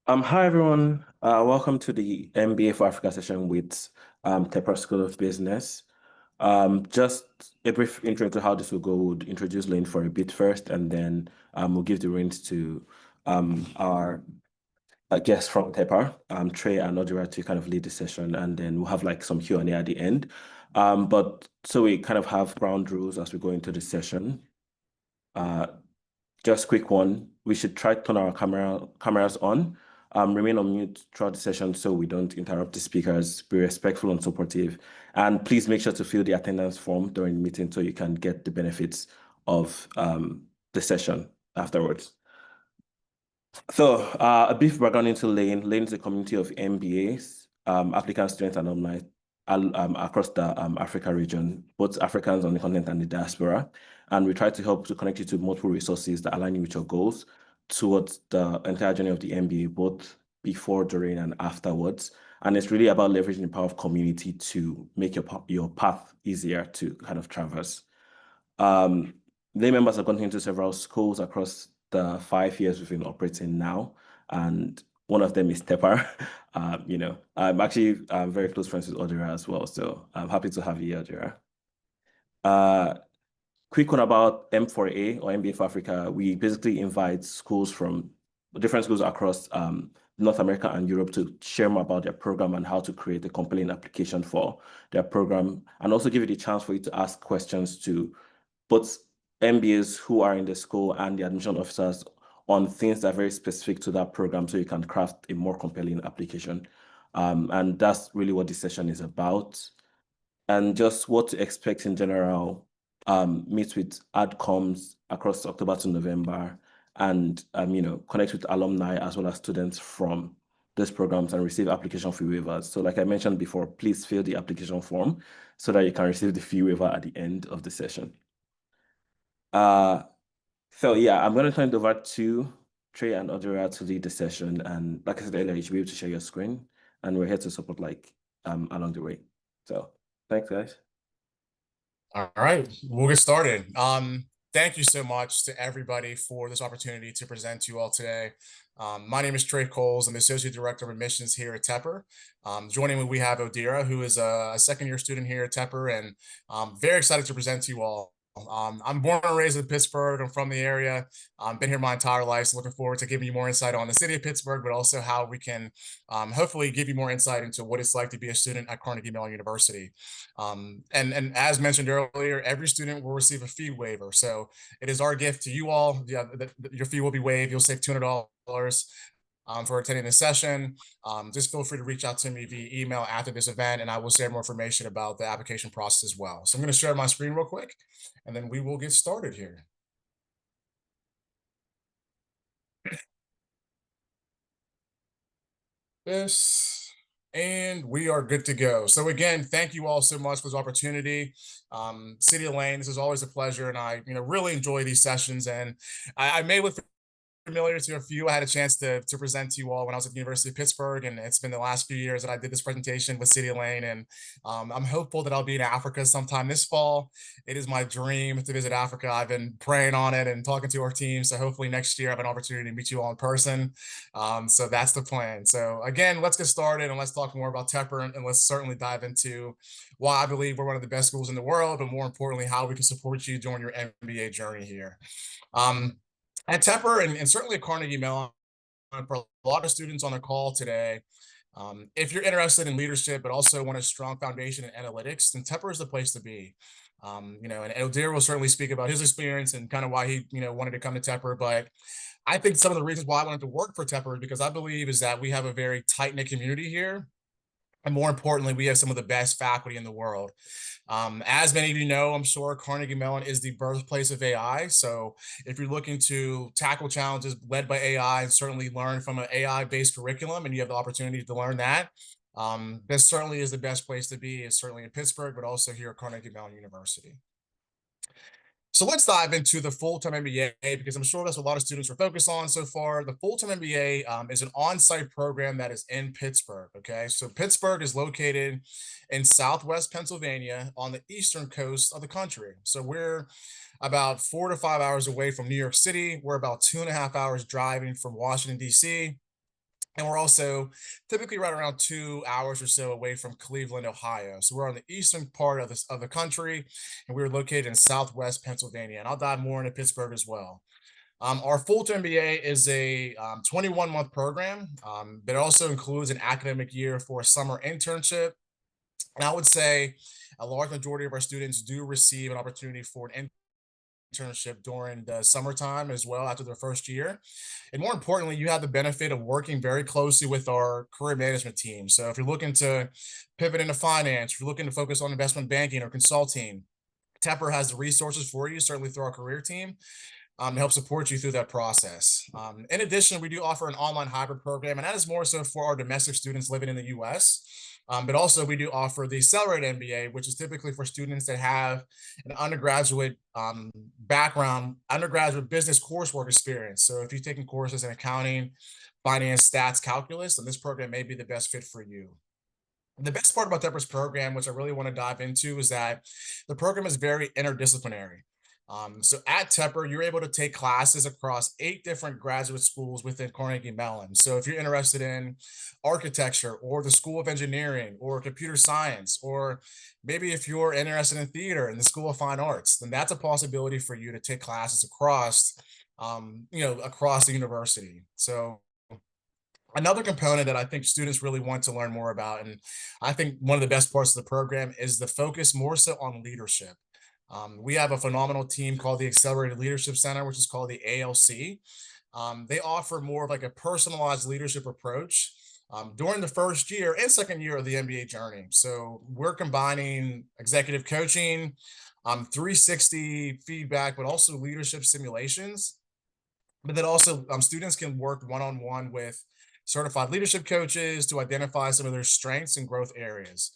Hi everyone. Welcome to the MBA for Africa session with Tepper School of Business. Just a brief intro into how this will go. We'll introduce Lane for a bit first, and then we'll give the reins to our guests from Tepper, Trey and Odira, to kind of lead the session, and then we'll have like some Q&A at the end. But so we kind of have ground rules as we go into the session. Just quick one, we should try to turn our cameras on, remain on mute throughout the session so we don't interrupt the speakers, be respectful and supportive, and please make sure to fill the attendance form during the meeting so you can get the benefits of the session afterwards. So a brief background into Lane. Lane is a community of MBAs, applicants, students, and alumni across the Africa region, both Africans on the continent and the diaspora. And we try to help to connect you to multiple resources that align you with your goals towards the entire journey of the MBA, both before, during, and afterwards. And it's really about leveraging the power of community to make your path easier to kind of traverse. Lay members have gone into several schools across the 5 years we've been operating now, and one of them is Tepper. I'm actually very close friends with Odira as well, so I'm happy to have you, Odira. Quick one about M4A or MBA for Africa. We basically invite schools from different schools across North America and Europe to share more about their program and how to create a compelling application for their program, and also give you the chance for you to ask questions to both MBAs who are in the school and the admission officers on things that are very specific to that program so you can craft a more compelling application. And that's really what this session is about. And just what to expect in general, meet with adcoms across October to November, and connect with alumni as well as students from these programs and receive application fee waivers. So like I mentioned before, please fill the application form so that you can receive the fee waiver at the end of the session. So yeah, I'm going to turn it over to Trey and Odira to lead the session. And like I said earlier, you should be able to share your screen, and we're here to support along the way. So thanks, guys. All right, we'll get started. Thank you so much to everybody for this opportunity to present to you all today. My name is Trey Coles. I'm the Associate Director of Admissions here at Tepper. Joining me, we have Odira, who is a second-year student here at Tepper, and I'm very excited to present to you all. I'm born and raised in Pittsburgh. I'm from the area. I've been here my entire life, so looking forward to giving you more insight on the city of Pittsburgh, but also how we can hopefully give you more insight into what it's like to be a student at Carnegie Mellon University. And as mentioned earlier, every student will receive a fee waiver. So it is our gift to you all. Yeah, your fee will be waived. You'll save $200 for attending this session. Just feel free to reach out to me via email after this event, and I will share more information about the application process as well. So I'm going to share my screen real quick, and then we will get started here. And we are good to go. So again, thank you all so much for this opportunity. City of Lane, this is always a pleasure, and I really enjoy these sessions. And I may look familiar to a few. I had a chance to present to you all when I was at the University of Pittsburgh, and it's been the last few years that I did this presentation with City of Lane, and I'm hopeful that I'll be in Africa sometime this fall. It is my dream to visit Africa. I've been praying on it and talking to our team, so hopefully next year I have an opportunity to meet you all in person. So that's the plan. So again, let's get started and let's talk more about Tepper, and let's certainly dive into why I believe we're one of the best schools in the world, but more importantly, how we can support you during your MBA journey here. At Tepper and certainly at Carnegie Mellon, for a lot of students on the call today, if you're interested in leadership, but also want a strong foundation in analytics, then Tepper is the place to be. And Odir will certainly speak about his experience and kind of why he, wanted to come to Tepper. But I think some of the reasons why I wanted to work for Tepper is because I believe is that we have a very tight-knit community here. And more importantly, we have some of the best faculty in the world. As many of you know, I'm sure Carnegie Mellon is the birthplace of AI. So if you're looking to tackle challenges led by AI and certainly learn from an AI-based curriculum, and you have the opportunity to learn that, this certainly is the best place to be, is certainly in Pittsburgh, but also here at Carnegie Mellon University. So let's dive into the full-time MBA, because I'm sure that's what a lot of students are focused on so far. The full-time MBA is an on-site program that is in Pittsburgh, okay? So Pittsburgh is located in Southwest Pennsylvania on the eastern coast of the country. So we're about 4 to 5 hours away from New York City. We're about 2.5 hours driving from Washington, D.C., And we're also typically right around 2 hours or so away from Cleveland, Ohio. So we're on the eastern part of the country, and we're located in Southwest Pennsylvania. And I'll dive more into Pittsburgh as well. Our full-time MBA is a 21-month program, but it also includes an academic year for a summer internship. And I would say a large majority of our students do receive an opportunity for an internship during the summertime as well after their first year. And more importantly, you have the benefit of working very closely with our career management team. So if you're looking to pivot into finance, if you're looking to focus on investment banking or consulting, Tepper has the resources for you, certainly through our career team, to help support you through that process. In addition, we do offer an online hybrid program, and that is more so for our domestic students living in the US. But also we do offer the accelerated MBA, which is typically for students that have an undergraduate background, undergraduate business coursework experience. So if you've taken courses in accounting, finance, stats, calculus, then this program may be the best fit for you. The best part about Tepper's program, which I really want to dive into, is that the program is very interdisciplinary. So at Tepper, you're able to take classes across 8 different graduate schools within Carnegie Mellon. So if you're interested in architecture or the School of Engineering or computer science, or maybe if you're interested in theater and the School of Fine Arts, then that's a possibility for you to take classes across, across the university. So another component that I think students really want to learn more about, and I think one of the best parts of the program, is the focus more so on leadership. We have a phenomenal team called the Accelerated Leadership Center, which is called the ALC. They offer more of like a personalized leadership approach during the first year and second year of the MBA journey. So we're combining executive coaching, 360 feedback, but also leadership simulations. But then also students can work one-on-one with certified leadership coaches to identify some of their strengths and growth areas.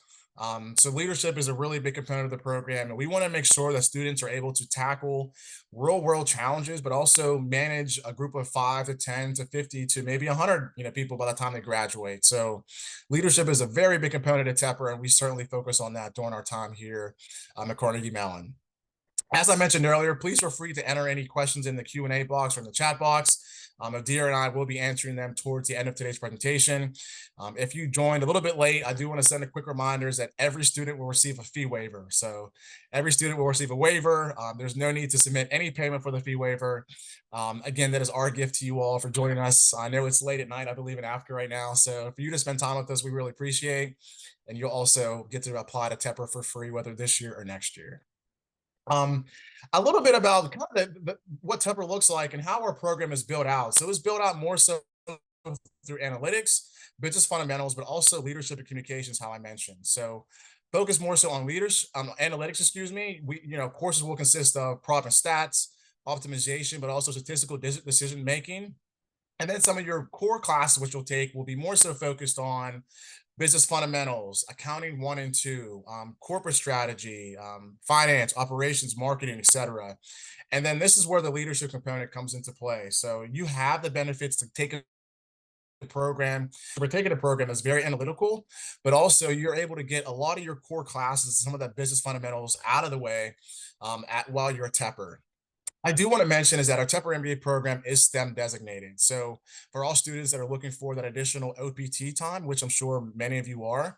So leadership is a really big component of the program, and we want to make sure that students are able to tackle real world challenges, but also manage a group of 5 to 10 to 50 to maybe 100 people by the time they graduate. So leadership is a very big component of Tepper, and we certainly focus on that during our time here at Carnegie Mellon. As I mentioned earlier, please feel free to enter any questions in the Q&A box or in the chat box. Adir and I will be answering them towards the end of today's presentation. If you joined a little bit late, I do want to send a quick reminder that every student will receive a fee waiver. So every student will receive a waiver. There's no need to submit any payment for the fee waiver. Again, that is our gift to you all for joining us. I know it's late at night, I believe in after right now. So for you to spend time with us, we really appreciate. And you'll also get to apply to Tepper for free, whether this year or next year. A little bit about kind of what Tepper looks like and how our program is built out. So it's built out more so through analytics, business fundamentals, but also leadership and communications, how I mentioned. So focus more so on analytics, excuse me. Courses will consist of problem stats, optimization, but also statistical decision making. And then some of your core classes, which you'll take, will be more so focused on business fundamentals, accounting 1 and 2, corporate strategy, finance, operations, marketing, etc. And then this is where the leadership component comes into play. So you have the benefits to take a program. We're taking a program that's very analytical, but also you're able to get a lot of your core classes, some of that business fundamentals out of the way while you're a Tepper. I do want to mention is that our Tepper MBA program is STEM designated. So for all students that are looking for that additional OPT time, which I'm sure many of you are,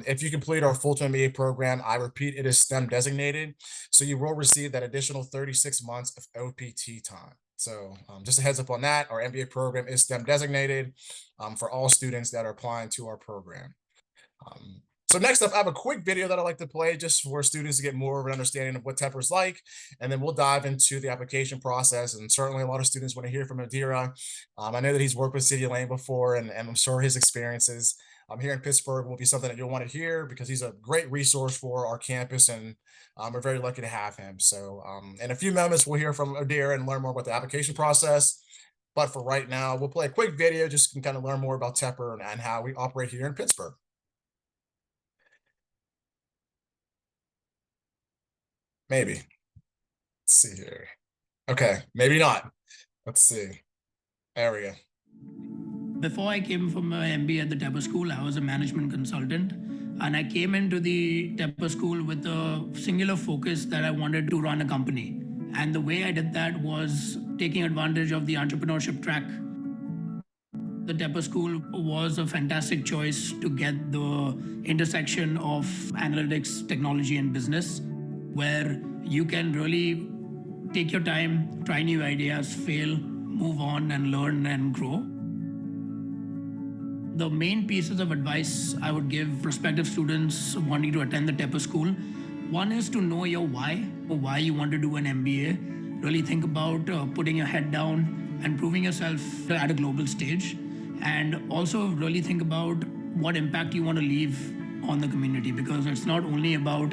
if you complete our full-time MBA program, I repeat, it is STEM designated. So you will receive that additional 36 months of OPT time. So just a heads up on that, our MBA program is STEM designated for all students that are applying to our program. So next up, I have a quick video that I'd like to play just for students to get more of an understanding of what Tepper is like, and then we'll dive into the application process. And certainly a lot of students want to hear from Adira. I know that he's worked with City Lane before, and I'm sure his experiences here in Pittsburgh will be something that you'll want to hear because he's a great resource for our campus, and we're very lucky to have him. So in a few moments, we'll hear from Adira and learn more about the application process. But for right now, we'll play a quick video just to kind of learn more about Tepper and how we operate here in Pittsburgh. Maybe. Let's see here. Okay, maybe not. Let's see. There we go. Before I came from my MBA at the Tepper School, I was a management consultant. And I came into the Tepper School with a singular focus that I wanted to run a company. And the way I did that was taking advantage of the entrepreneurship track The Tepper School was a fantastic choice to get the intersection of analytics, technology, and business, where you can really take your time, try new ideas, fail, move on, and learn and grow. The main pieces of advice I would give prospective students wanting to attend the Tepper School, one is to know your why you want to do an MBA. Really think about putting your head down and proving yourself at a global stage. And also really think about what impact you want to leave on the community, because it's not only about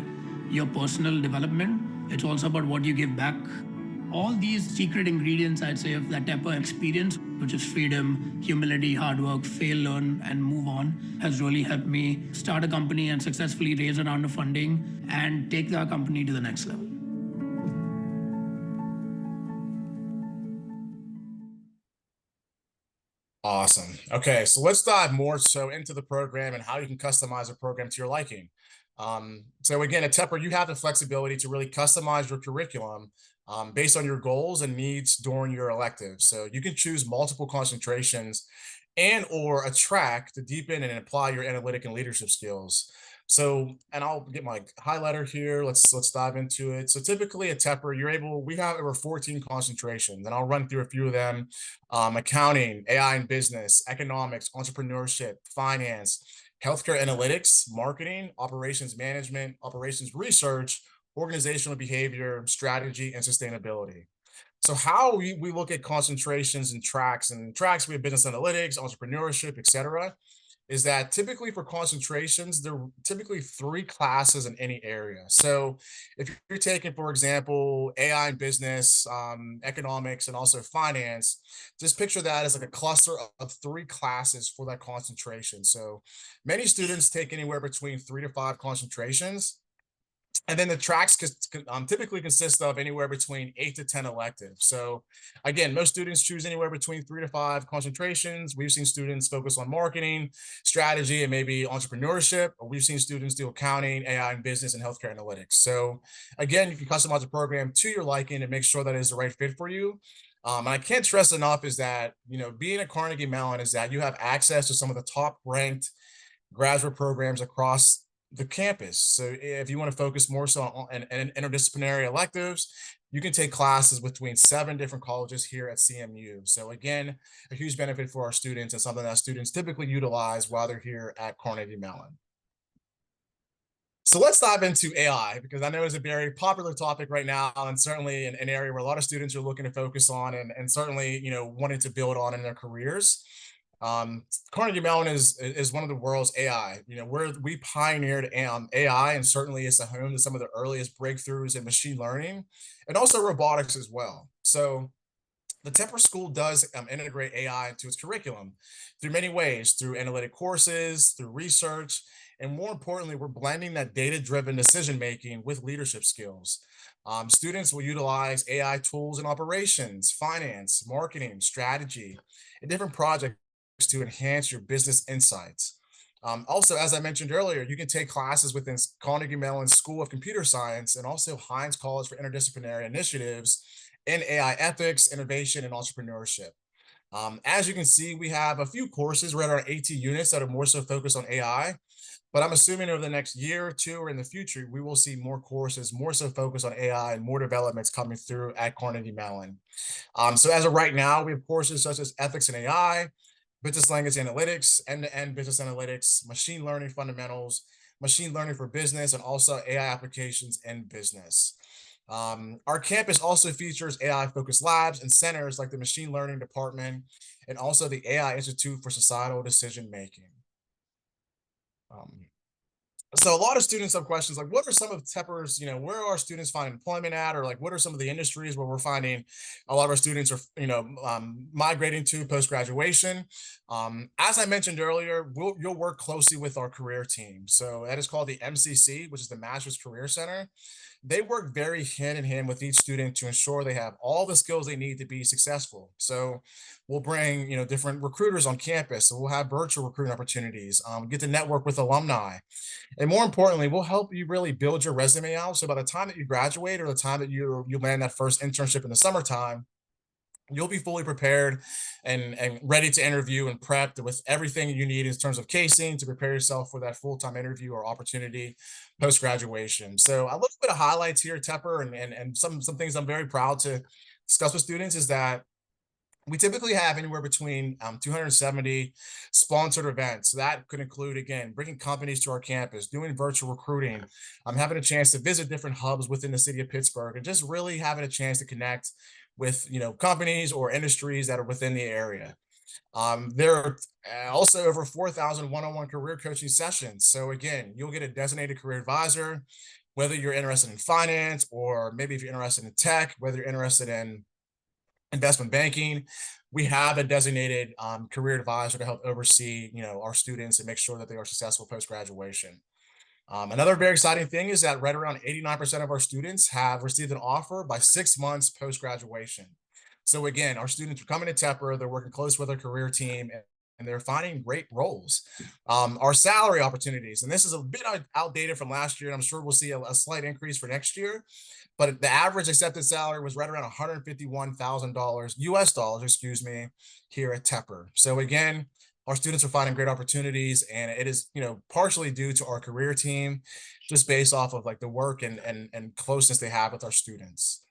your personal development, it's also about what you give back. All these secret ingredients, I'd say, of that Tepper experience, which is freedom, humility, hard work, fail, learn, and move on, has really helped me start a company and successfully raise a round of funding and take our company to the next level. Awesome. Okay, so let's dive more so into the program and how you can customize a program to your liking. So again, at Tepper, you have the flexibility to really customize your curriculum based on your goals and needs during your elective. So you can choose multiple concentrations and or a track to deepen and apply your analytic and leadership skills. So, and I'll get my highlighter here. Let's dive into it. So typically at Tepper, we have over 14 concentrations, and I'll run through a few of them. Accounting, AI and business, economics, entrepreneurship, finance, healthcare analytics, marketing, operations management, operations research, organizational behavior, strategy, and sustainability. So how we look at concentrations and tracks we have business analytics, entrepreneurship, etc., is that typically for concentrations, there are typically 3 classes in any area. So if you're taking, for example, AI and business, economics, and also finance, just picture that as like a cluster of 3 classes for that concentration. So many students take anywhere between 3 to 5 concentrations. And then the tracks typically consist of anywhere between 8 to 10 electives. So again, most students choose anywhere between 3 to 5 concentrations. We've seen students focus on marketing, strategy, and maybe entrepreneurship. Or we've seen students do accounting, AI and business, and healthcare analytics. So again, you can customize a program to your liking and make sure that it is the right fit for you. And I can't stress enough is that, being at Carnegie Mellon is that you have access to some of the top ranked graduate programs across the campus. So if you want to focus more so on interdisciplinary electives, you can take classes between 7 different colleges here at CMU. So again, a huge benefit for our students and something that students typically utilize while they're here at Carnegie Mellon. So let's dive into AI, because I know it's a very popular topic right now, and certainly an area where a lot of students are looking to focus on and certainly, wanting to build on in their careers. Carnegie Mellon is one of the world's AI. We pioneered AI, and certainly it's a home to some of the earliest breakthroughs in machine learning and also robotics as well. So the Tepper School does integrate AI into its curriculum through many ways, through analytic courses, through research, and more importantly, we're blending that data-driven decision-making with leadership skills. Students will utilize AI tools in operations, finance, marketing, strategy, and different projects to enhance your business insights. Also, as I mentioned earlier, you can take classes within Carnegie Mellon School of Computer Science and also Heinz College for Interdisciplinary Initiatives in AI ethics, innovation, and entrepreneurship. As you can see, we have a few courses. We're at our 18 units that are more so focused on AI, but I'm assuming over the next year or two or in the future, we will see more courses, more so focused on AI and more developments coming through at Carnegie Mellon. So as of right now, we have courses such as ethics and AI, business language analytics, end-to-end business analytics, machine learning fundamentals, machine learning for business, and also AI applications in business. Our campus also features AI-focused labs and centers like the Machine Learning Department and also the AI Institute for Societal Decision Making. So a lot of students have questions like, what are some of Tepper's, where are students finding employment at, or like, what are some of the industries where we're finding a lot of our students are, migrating to post-graduation? As I mentioned earlier, you'll work closely with our career team. So that is called the MCC, which is the Master's Career Center. They work very hand in hand with each student to ensure they have all the skills they need to be successful. So we'll bring, different recruiters on campus. So we'll have virtual recruiting opportunities, get to network with alumni. And more importantly, we'll help you really build your resume out. So by the time that you graduate or the time that you land that first internship in the summertime, you'll be fully prepared and ready to interview and prepped with everything you need in terms of casing to prepare yourself for that full-time interview or opportunity post-graduation. So a little bit of highlights here, Tepper, and some things I'm very proud to discuss with students is that we typically have anywhere between 270 sponsored events. So that could include, again, bringing companies to our campus, doing virtual recruiting, having a chance to visit different hubs within the city of Pittsburgh, and just really having a chance to connect with companies or industries that are within the area. There are also over 4,000 one-on-one career coaching sessions. So again, you'll get a designated career advisor, whether you're interested in finance or maybe if you're interested in tech, whether you're interested in investment banking, we have a designated career advisor to help oversee our students and make sure that they are successful post-graduation. Another very exciting thing is that right around 89% of our students have received an offer by 6 months post-graduation. So again, our students are coming to Tepper, they're working close with our career team, and they're finding great roles. Our salary opportunities, and this is a bit outdated from last year, and I'm sure we'll see a slight increase for next year, but the average accepted salary was right around $151,000 US dollars, excuse me, here at Tepper. So again, our students are finding great opportunities, and it is, partially due to our career team, just based off of like the work and closeness they have with our students.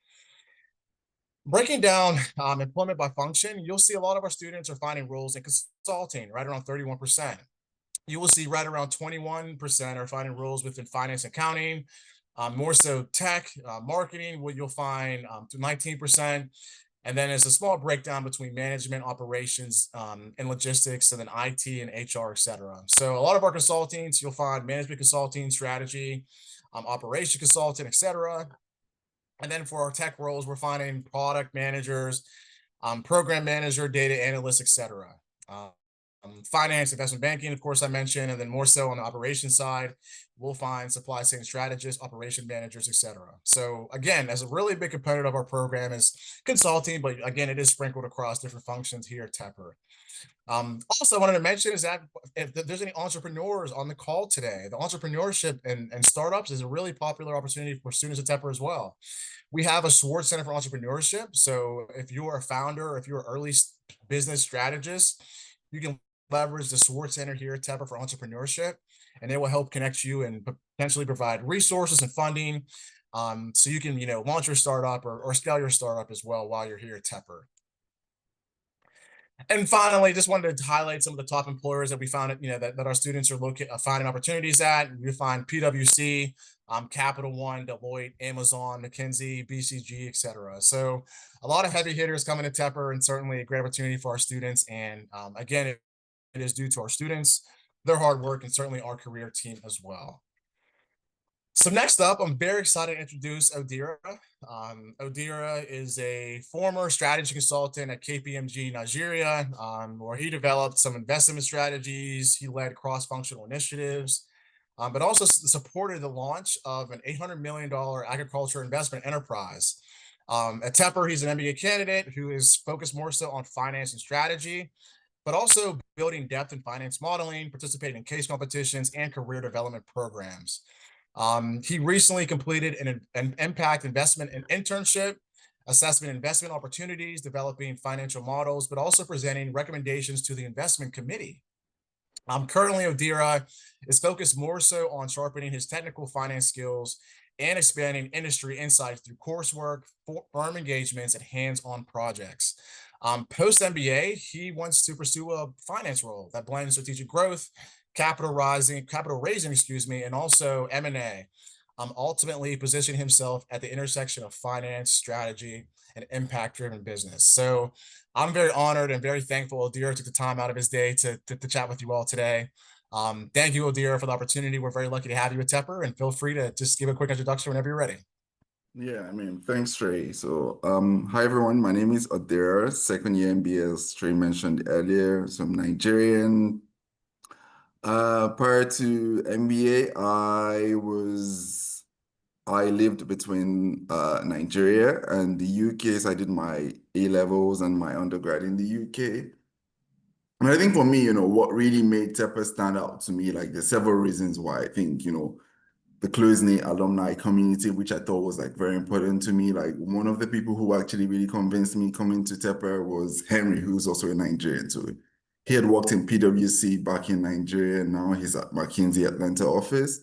Breaking down employment by function, you'll see a lot of our students are finding roles in consulting, right around 31%. You will see right around 21% are finding roles within finance and accounting, more so tech, marketing, what you'll find to 19%. And then there's a small breakdown between management, operations, and logistics, and then IT and HR, et cetera. So a lot of our consultants, you'll find management consulting, strategy, operation consultant, et cetera. And then for our tech roles, we're finding product managers, program manager, data analysts, et cetera. Finance, investment banking, of course, I mentioned, and then more so on the operations side, we'll find supply chain strategists, operation managers, et cetera. So again, as a really big component of our program is consulting, but again, it is sprinkled across different functions here at Tepper. Also, I wanted to mention is that if there's any entrepreneurs on the call today, the entrepreneurship and startups is a really popular opportunity for students at Tepper as well. We have a Schwartz Center for Entrepreneurship. So if you're a founder, or if you're an early business strategist, you can leverage the Schwartz Center here at Tepper for Entrepreneurship, and it will help connect you and potentially provide resources and funding so you can, launch your startup or scale your startup as well while you're here at Tepper. And finally, just wanted to highlight some of the top employers that we found, that our students are finding opportunities at. You find PwC, Capital One, Deloitte, Amazon, McKinsey, BCG, et cetera. So a lot of heavy hitters coming to Tepper, and certainly a great opportunity for our students. And again, it is due to our students, their hard work, and certainly our career team as well. So next up, I'm very excited to introduce Odira. Odira is a former strategy consultant at KPMG Nigeria, where he developed some investment strategies. He led cross-functional initiatives, but also supported the launch of an $800 million agriculture investment enterprise. At Tepper, he's an MBA candidate who is focused more so on finance and strategy, but also building depth in finance modeling, participating in case competitions, and career development programs. He recently completed an impact investment and internship, assessment investment opportunities, developing financial models, but also presenting recommendations to the investment committee. Currently, Odira is focused more so on sharpening his technical finance skills and expanding industry insights through coursework, firm engagements, and hands-on projects. Post-MBA, he wants to pursue a finance role that blends strategic growth, capital raising, and also M&A. Ultimately position himself at the intersection of finance, strategy, and impact-driven business. So I'm very honored and very thankful Odira took the time out of his day to chat with you all today. Thank you, Odira, for the opportunity. We're very lucky to have you at Tepper, and feel free to just give a quick introduction whenever you're ready. Yeah, thanks, Trey. So, hi everyone. My name is Odira, second year MBA, as Trey mentioned earlier. So I'm Nigerian. Prior to MBA, I lived between Nigeria and the UK. So I did my A-levels and my undergrad in the UK. And I think for me, what really made Tepper stand out to me, like there's several reasons why I think, the close-knit alumni community, which I thought was like very important to me. Like one of the people who actually really convinced me coming to Tepper was Henry, who's also a Nigerian too. He had worked in PwC back in Nigeria, and now he's at McKinsey Atlanta office.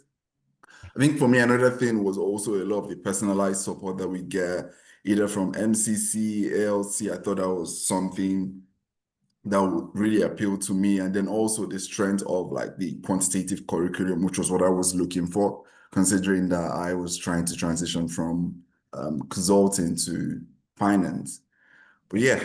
I think for me, another thing was also a lot of the personalized support that we get, either from MCC, ALC. I thought that was something that would really appeal to me. And then also the strength of like the quantitative curriculum, which was what I was looking for, considering that I was trying to transition from consulting to finance. But yeah,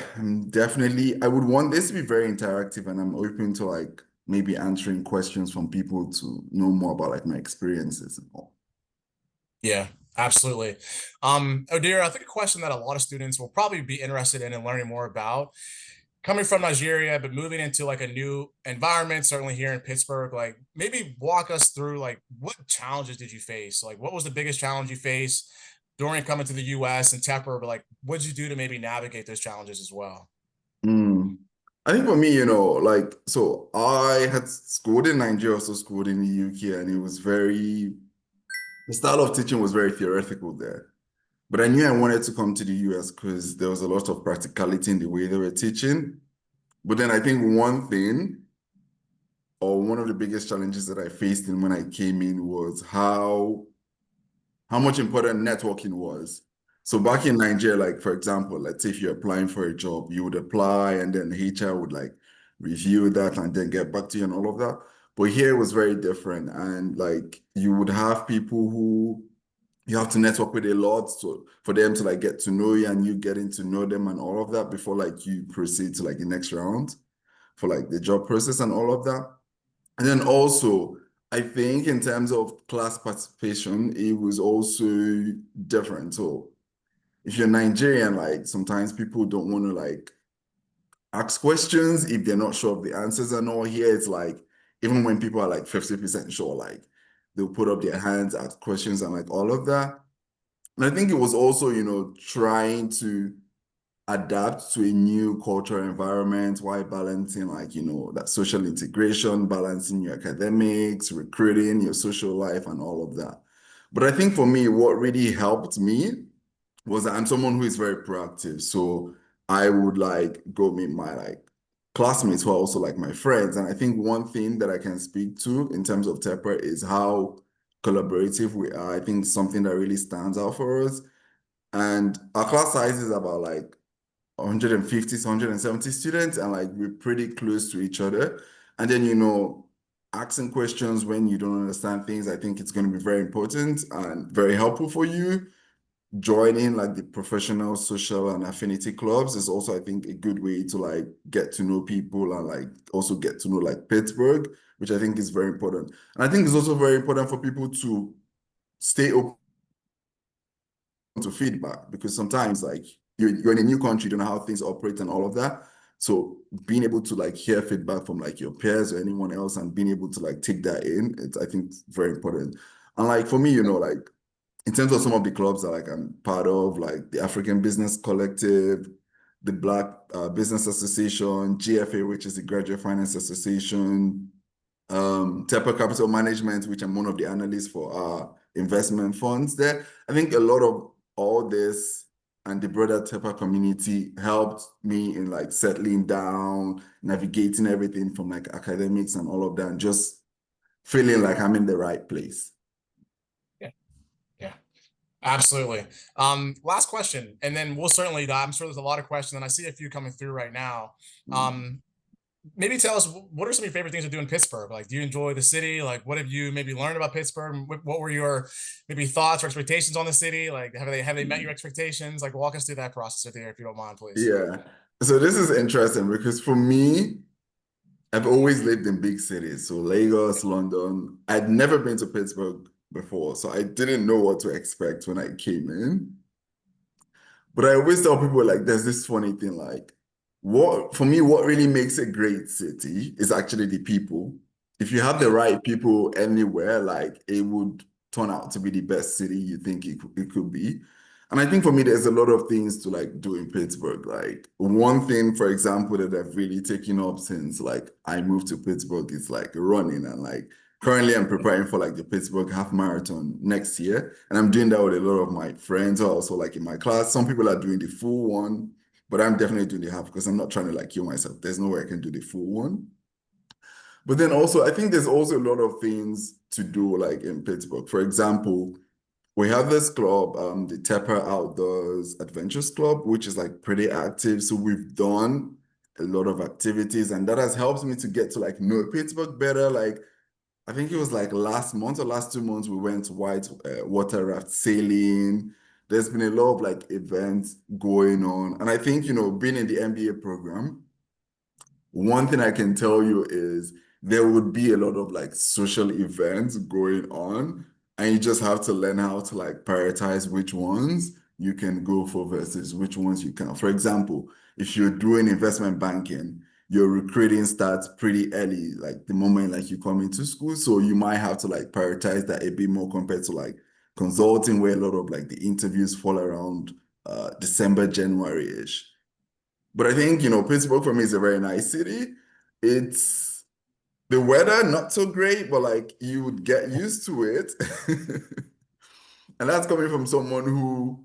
definitely, I would want this to be very interactive, and I'm open to like maybe answering questions from people to know more about like my experiences and all. Yeah, absolutely. Odir, I think a question that a lot of students will probably be interested in and learning more about, coming from Nigeria, but moving into like a new environment, certainly here in Pittsburgh, like maybe walk us through like what challenges did you face? Like what was the biggest challenge you faced during coming to the US and Tepper, but like what did you do to maybe navigate those challenges as well? I think for me, you know, like, so I had schooled in Nigeria, also schooled in the UK, and it was the style of teaching was very theoretical there. But I knew I wanted to come to the US because there was a lot of practicality in the way they were teaching. But then I think one thing, or one of the biggest challenges that I faced in when I came in was how much important networking was. So back in Nigeria, like for example, let's say if you're applying for a job, you would apply and then HR would like review that and then get back to you and all of that. But here it was very different. And like you would have people who you have to network with a lot, so for them to like get to know you and you getting to know them and all of that before like you proceed to like the next round for like the job process and all of that. And then also, I think in terms of class participation, it was also different. So if you're Nigerian, like sometimes people don't want to like ask questions if they're not sure of the answers and all. Here it's like, even when people are like 50% sure, like they'll put up their hands, ask questions and like all of that. And I think it was also, you know, trying to adapt to a new cultural environment while balancing like, you know, that social integration, balancing your academics, recruiting, your social life and all of that. But I think for me, what really helped me was that I'm someone who is very proactive. So I would like go meet my like classmates who are also like my friends. And I think one thing that I can speak to in terms of Tepper is how collaborative we are. I think something that really stands out for us. And our class size is about like 150 to 170 students, and like we're pretty close to each other. And then, you know, asking questions when you don't understand things, I think it's going to be very important and very helpful for you. Joining like the professional, social, and affinity clubs is also, I think, a good way to like get to know people and like also get to know like Pittsburgh, which I think is very important. And I think it's also very important for people to stay open to feedback, because sometimes like you're in a new country, you don't know how things operate and all of that. So being able to like hear feedback from like your peers or anyone else and being able to like take that in, it's I think very important. And like for me, you know, like in terms of some of the clubs that like I'm part of, like the African Business Collective, the Black Business Association, GFA, which is the Graduate Finance Association, Tepper Capital Management, which I'm one of the analysts for our investment funds there. I think a lot of all this and the broader Tepper community helped me in like settling down, navigating everything from like academics and all of that, and just feeling like I'm in the right place. Yeah, yeah, absolutely. Last question, and then we'll certainly, I'm sure there's a lot of questions, and I see a few coming through right now. Maybe tell us, what are some of your favorite things to do in Pittsburgh? Like, do you enjoy the city? Like, what have you maybe learned about Pittsburgh? What were your maybe thoughts or expectations on the city? Like, have they met your expectations? Like, walk us through that process there, if you don't mind, please. Yeah. So this is interesting because for me, I've always lived in big cities. So Lagos, London. I'd never been to Pittsburgh before, so I didn't know what to expect when I came in. But I always tell people like there's this funny thing, like what really makes a great city is actually the people. If you have the right people anywhere, like it would turn out to be the best city you think it could be. And I think for me, there's a lot of things to like do in Pittsburgh. Like one thing, for example, that I've really taken up since like I moved to Pittsburgh is like running and like currently I'm preparing for like the Pittsburgh half marathon next year. And I'm doing that with a lot of my friends also like in my class. Some people are doing the full one, but I'm definitely doing the half because I'm not trying to like kill myself. There's no way I can do the full one. But then also, I think there's also a lot of things to do like in Pittsburgh. For example, we have this club, the Tepper Outdoors Adventures Club, which is like pretty active. So we've done a lot of activities, and that has helped me to get to like know Pittsburgh better. Like I think it was like last month or last 2 months, we went white water raft sailing. There's been a lot of like events going on, and I think being in the MBA program, one thing I can tell you is there would be a lot of like social events going on, and you just have to learn how to like prioritize which ones you can go for versus which ones you can't. For example, if you're doing investment banking, your recruiting starts pretty early, like the moment like you come into school. So you might have to like prioritize that a bit more compared to like consulting, where a lot of like the interviews fall around December, January-ish. But I think, Pittsburgh for me is a very nice city. It's the weather, not so great, but like you would get used to it. And that's coming from someone who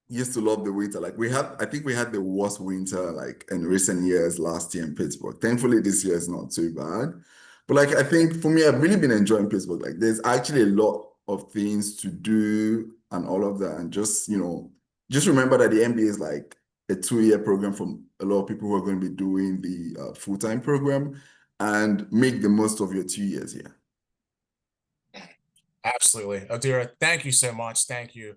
used to love the winter. Like I think we had the worst winter like in recent years last year in Pittsburgh. Thankfully, this year is not too bad. But like I think for me, I've really been enjoying Pittsburgh. Like there's actually a lot of things to do and all of that. And just remember that the MBA is like a 2-year program from a lot of people who are going to be doing the full-time program, and make the most of your 2 years here. Absolutely. Odira, thank you so much. Thank you.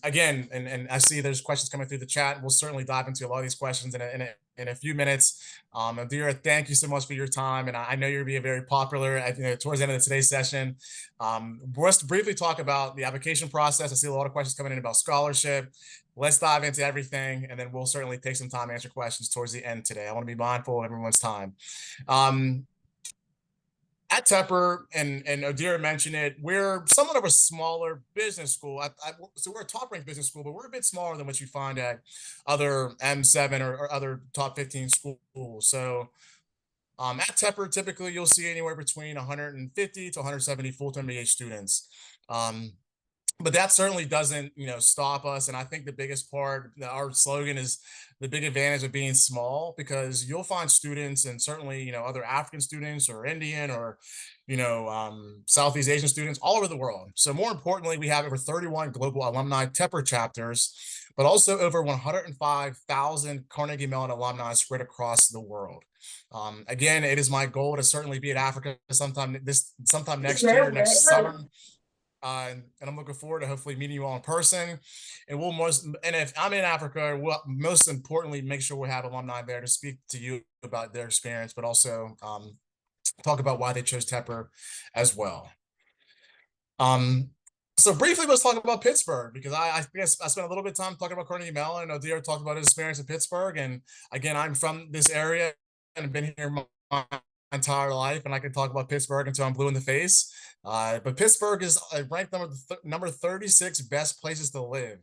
Again, and I see there's questions coming through the chat. We'll certainly dive into a lot of these questions in a few minutes. Odira, thank you so much for your time. And I know you're being very popular towards the end of today's session. Let's briefly talk about the application process. I see a lot of questions coming in about scholarship. Let's dive into everything, and then we'll certainly take some time to answer questions towards the end today. I want to be mindful of everyone's time. At Tepper, and Odira mentioned it, we're somewhat of a smaller business school. So we're a top-ranked business school, but we're a bit smaller than what you find at other M7 or other top 15 schools. So at Tepper, typically you'll see anywhere between 150 to 170 full-time MBA students. But that certainly doesn't, stop us. And I think the biggest part, our slogan is the big advantage of being small, because you'll find students, and certainly, other African students or Indian or, Southeast Asian students all over the world. So more importantly, we have over 31 global alumni Tepper chapters, but also over 105,000 Carnegie Mellon alumni spread across the world. Again, it is my goal to certainly be in Africa sometime next year, next summer. And I'm looking forward to hopefully meeting you all in person. And if I'm in Africa, we'll most importantly make sure we have alumni there to speak to you about their experience, but also talk about why they chose Tepper as well. So briefly, let's talk about Pittsburgh, because I guess I spent a little bit of time talking about Carnegie Mellon, and Odira talked about his experience in Pittsburgh. And again, I'm from this area and have been here my entire life, and I can talk about Pittsburgh until I'm blue in the face. But Pittsburgh is ranked number 36 best places to live.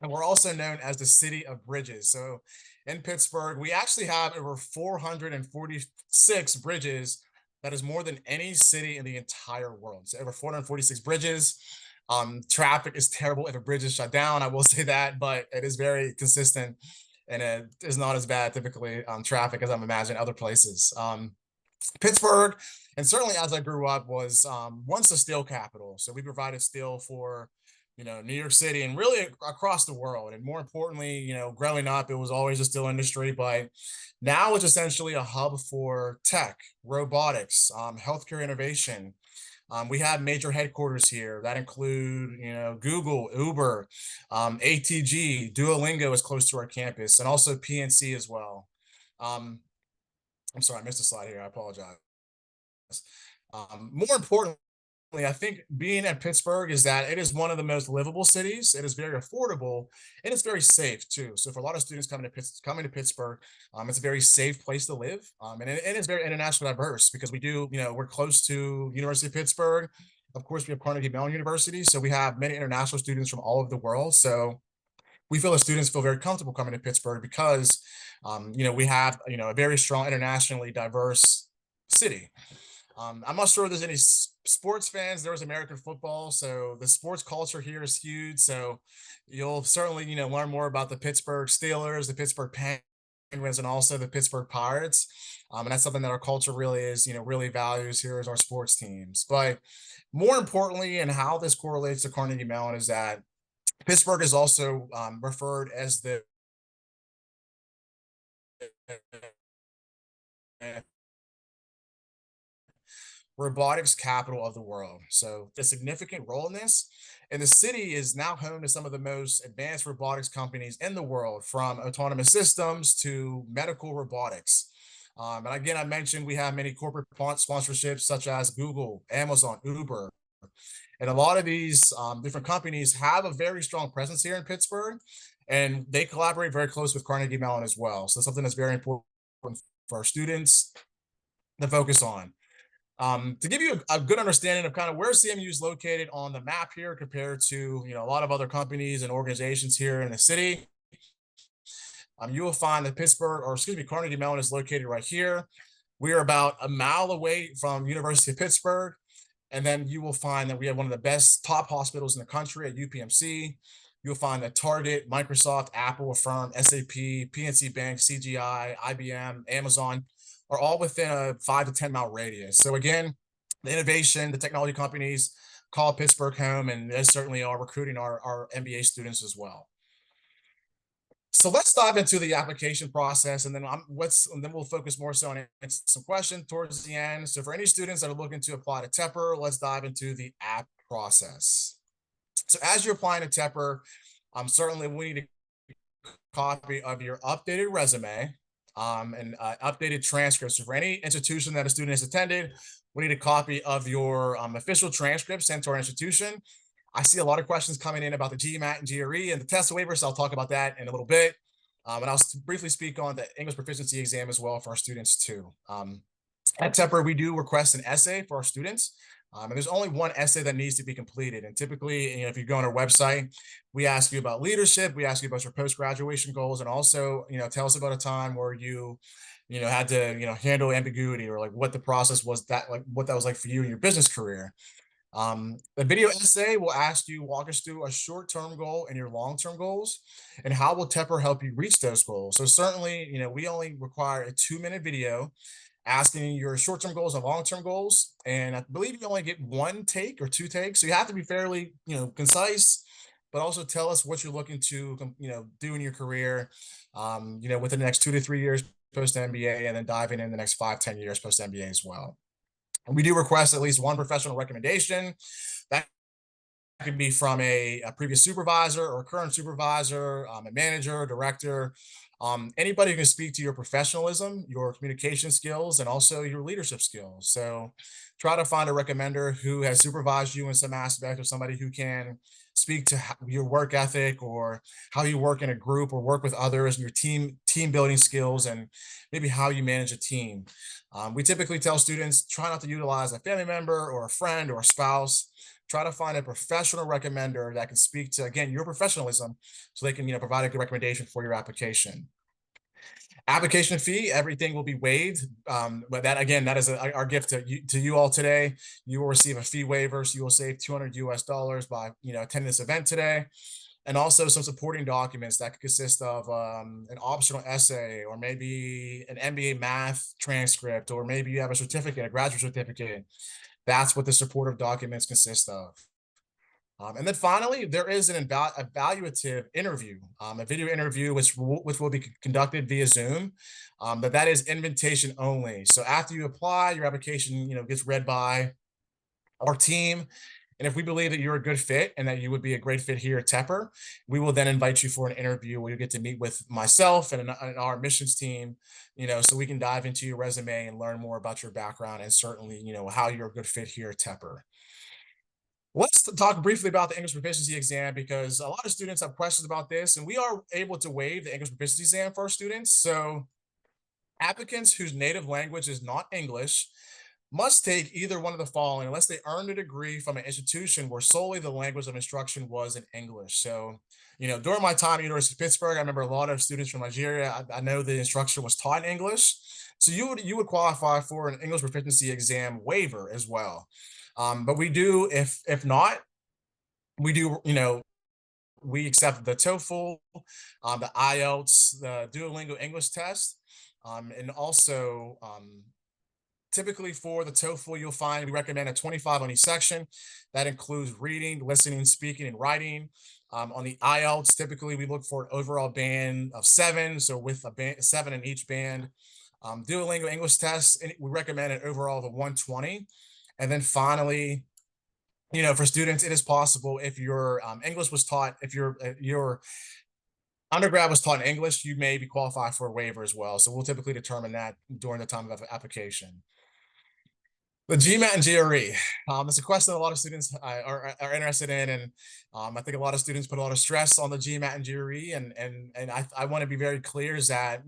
And we're also known as the city of bridges. So in Pittsburgh, we actually have over 446 bridges. That is more than any city in the entire world. So over 446 bridges. Traffic is terrible if a bridge is shut down, I will say that, but it is very consistent, and it is not as bad typically on traffic as I'm imagining other places. Pittsburgh, and certainly as I grew up, was once the steel capital. So we provided steel for, New York City and really across the world. And more importantly, growing up, it was always a steel industry, but now it's essentially a hub for tech, robotics, healthcare innovation. We have major headquarters here that include, Google, Uber, ATG, Duolingo is close to our campus, and also PNC as well. I'm sorry, I missed a slide here. I apologize. More importantly, I think being at Pittsburgh is that it is one of the most livable cities. It is very affordable, and it's very safe too. So for a lot of students coming to Pittsburgh, it's a very safe place to live. And it is very internationally diverse, because we're close to University of Pittsburgh. Of course, we have Carnegie Mellon University. So we have many international students from all over the world. So we feel the students feel very comfortable coming to Pittsburgh because, we have, a very strong internationally diverse city. I'm not sure if there's any sports fans. There was American football, so the sports culture here is huge. So you'll certainly, learn more about the Pittsburgh Steelers, the Pittsburgh Penguins, and also the Pittsburgh Pirates. And that's something that our culture really is, really values here as our sports teams. But more importantly, and how this correlates to Carnegie Mellon is that Pittsburgh is also referred as the robotics capital of the world. So the significant role in this, and the city is now home to some of the most advanced robotics companies in the world, from autonomous systems to medical robotics. And again, I mentioned we have many corporate sponsorships such as Google, Amazon, Uber. And a lot of these different companies have a very strong presence here in Pittsburgh, and they collaborate very close with Carnegie Mellon as well. So something that's very important for our students to focus on. To give you a good understanding of kind of where CMU is located on the map here compared to a lot of other companies and organizations here in the city, you will find that Carnegie Mellon is located right here. We are about a mile away from University of Pittsburgh. And then you will find that we have one of the best top hospitals in the country at UPMC. You'll find that Target, Microsoft, Apple, Affirm, SAP, PNC Bank, CGI, IBM, Amazon are all within a 5 to 10 mile radius. So again, the innovation, the technology companies call Pittsburgh home, and they certainly are recruiting our MBA students as well. So let's dive into the application process, and then we'll focus more so on some questions towards the end. So for any students that are looking to apply to Tepper, let's dive into the app process. So as you're applying to Tepper, certainly we need a copy of your updated resume and updated transcripts. So for any institution that a student has attended, we need a copy of your official transcript sent to our institution. I see a lot of questions coming in about the GMAT and GRE and the test waiver, so I'll talk about that in a little bit. And I'll briefly speak on the English proficiency exam as well for our students too. At Tepper, we do request an essay for our students. And there's only one essay that needs to be completed. And typically, if you go on our website, we ask you about leadership, we ask you about your post-graduation goals, and also, tell us about a time where you had to, handle ambiguity, or like what the process was, what that was like for you in your business career. The video essay will walk us through a short-term goal and your long-term goals, and how will Tepper help you reach those goals. So certainly, we only require a 2-minute video asking your short-term goals and long-term goals. And I believe you only get 1 take or 2 takes. So you have to be fairly, concise, but also tell us what you're looking to, do in your career, within the next 2 to 3 years post-MBA, and then diving in the next 5-10 years post-MBA as well. And we do request at least 1 professional recommendation. That could be from a previous supervisor or current supervisor, a manager, director, anybody who can speak to your professionalism, your communication skills, and also your leadership skills. So try to find a recommender who has supervised you in some aspect, or somebody who can speak to your work ethic, or how you work in a group or work with others, and your team building skills, and maybe how you manage a team. We typically tell students, try not to utilize a family member or a friend or a spouse. Try to find a professional recommender that can speak to, again, your professionalism, so they can, provide a good recommendation for your application. Application fee, everything will be waived. But that, again, that is our gift to you all today. You will receive a fee waiver, so you will save $200 US by, attending this event today. And also some supporting documents that could consist of an optional essay, or maybe an MBA math transcript, or maybe you have a certificate, a graduate certificate. That's what the supportive documents consist of. And then finally, there is an evaluative interview, a video interview, which will be conducted via Zoom, but that is invitation only. So after you apply, your application, gets read by our team. And if we believe that you're a good fit and that you would be a great fit here at Tepper, we will then invite you for an interview where you get to meet with myself and our admissions team, so we can dive into your resume and learn more about your background, and certainly, how you're a good fit here at Tepper. Let's talk briefly about the English proficiency exam, because a lot of students have questions about this, and we are able to waive the English proficiency exam for our students. So applicants whose native language is not English must take either one of the following unless they earned a degree from an institution where solely the language of instruction was in English. So, during my time at University of Pittsburgh, I remember a lot of students from Nigeria. I know the instruction was taught in English. So you would qualify for an English proficiency exam waiver as well. But we do, if not, we do, we accept the TOEFL, the IELTS, the Duolingo English test, and also typically for the TOEFL, you'll find we recommend a 25 on each section. That includes reading, listening, speaking, and writing. On the IELTS, typically we look for an overall band of 7, so with a 7 in each band. Duolingo English test, we recommend an overall of a 120. And then finally, for students, it is possible if your English was taught, if your undergrad was taught in English, you may be qualified for a waiver as well. So we'll typically determine that during the time of application. The GMAT and GRE. It's a question that a lot of students are interested in, and I think a lot of students put a lot of stress on the GMAT and GRE, and I want to be very clear is that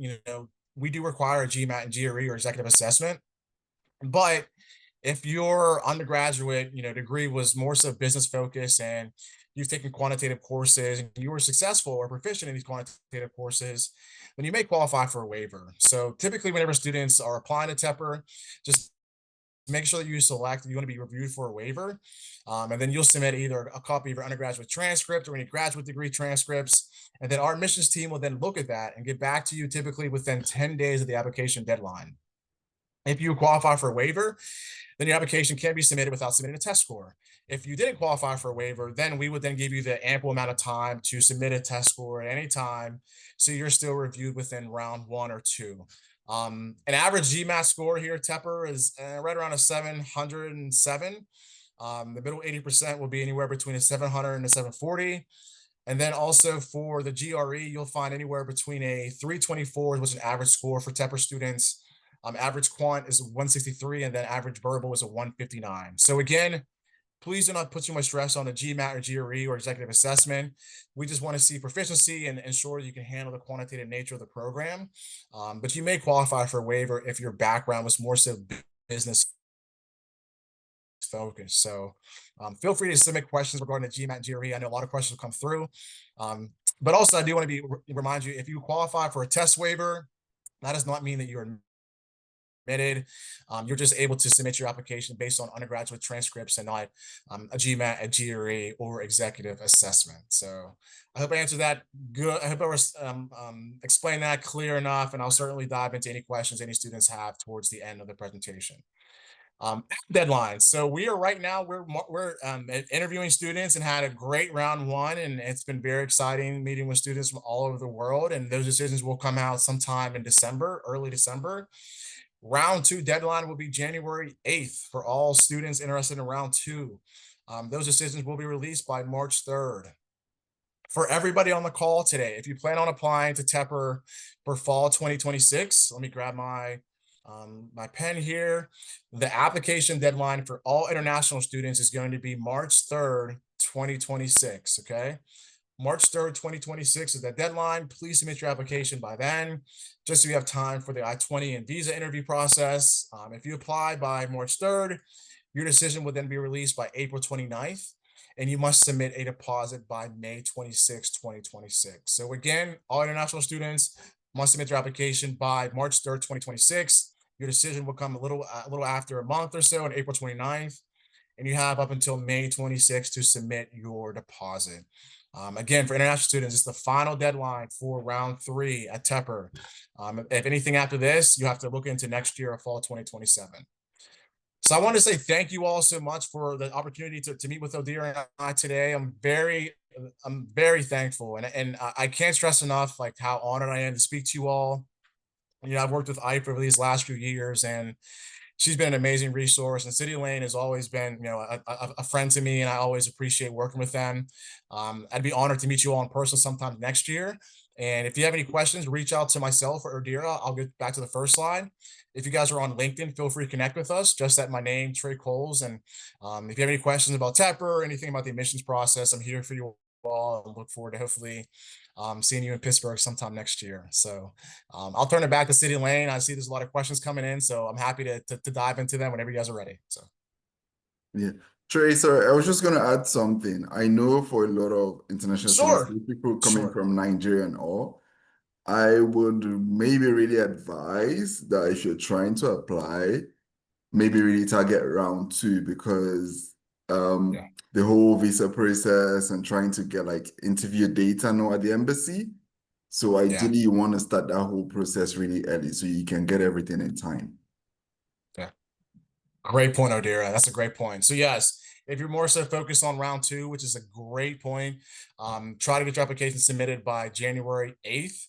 we do require a GMAT and GRE or executive assessment, but if your undergraduate degree was more so business focused and you've taken quantitative courses and you were successful or proficient in these quantitative courses, then you may qualify for a waiver. So typically whenever students are applying to Tepper, just make sure that you select you want to be reviewed for a waiver, and then you'll submit either a copy of your undergraduate transcript or any graduate degree transcripts, and then our admissions team will then look at that and get back to you typically within 10 days of the application deadline. If you qualify for a waiver, then your application can be submitted without submitting a test score. If you didn't qualify for a waiver, then we would then give you the ample amount of time to submit a test score at any time, so you're still reviewed within round 1 or 2. An average GMAT score here at Tepper is right around a 707. The middle 80% will be anywhere between a 700 and a 740. And then also for the GRE, you'll find anywhere between a 324, which is an average score for Tepper students. Average quant is 163, and then average verbal is a 159. So again, please do not put too much stress on the GMAT or GRE or executive assessment. We just want to see proficiency and ensure you can handle the quantitative nature of the program. But you may qualify for a waiver if your background was more so business focused. So feel free to submit questions regarding the GMAT and GRE. I know a lot of questions will come through. But also I do want to remind you, if you qualify for a test waiver, that does not mean that you're admitted. You're just able to submit your application based on undergraduate transcripts and not a GMAT, a GRE, or executive assessment. So I hope I answered that good. I hope I was explained that clear enough, and I'll certainly dive into any questions any students have towards the end of the presentation. Deadlines. So we are right now, we're interviewing students and had a great round 1, and it's been very exciting meeting with students from all over the world, and those decisions will come out sometime in December, early December. Round 2 deadline will be January 8th for all students interested in round 2. Those decisions will be released by March 3rd. For everybody on the call today, if you plan on applying to Tepper for fall 2026, let me grab my pen here. The application deadline for all international students is going to be March 3rd, 2026, okay? March 3rd, 2026 is the deadline. Please submit your application by then, just so you have time for the I-20 and visa interview process. If you apply by March 3rd, your decision will then be released by April 29th, and you must submit a deposit by May 26, 2026. So again, all international students must submit their application by March 3rd, 2026. Your decision will come a little after a month or so on April 29th, and you have up until May 26 to submit your deposit. Again, for international students, it's the final deadline for round 3 at Tepper. If anything after this, you have to look into next year or fall 2027. So I want to say thank you all so much for the opportunity to meet with Odir and I today. I'm very thankful, and I can't stress enough like how honored I am to speak to you all. I've worked with IPE over these last few years, and she's been an amazing resource, and City Lane has always been, a friend to me, and I always appreciate working with them. I'd be honored to meet you all in person sometime next year. And if you have any questions, reach out to myself or Erdira. I'll get back to the first slide. If you guys are on LinkedIn, feel free to connect with us, just at my name, Trey Coles. And if you have any questions about Tepper or anything about the admissions process, I'm here for you all and look forward to hopefully seeing you in Pittsburgh sometime next year. So I'll turn it back to City Lane. I see there's a lot of questions coming in, so I'm happy to dive into them whenever you guys are ready. So Yeah. Trey, sorry, I was just going to add something. I know for a lot of international students, sure, people coming sure, from Nigeria and all, I would maybe really advise that if you're trying to apply, maybe really target round 2 because yeah, the whole visa process and trying to get like interview data now at the embassy. So yeah, ideally, you want to start that whole process really early so you can get everything in time. yeah. Great point, Odira. That's a great point. So yes, if you're more so focused on round 2, which is a great point, try to get your application submitted by January 8th.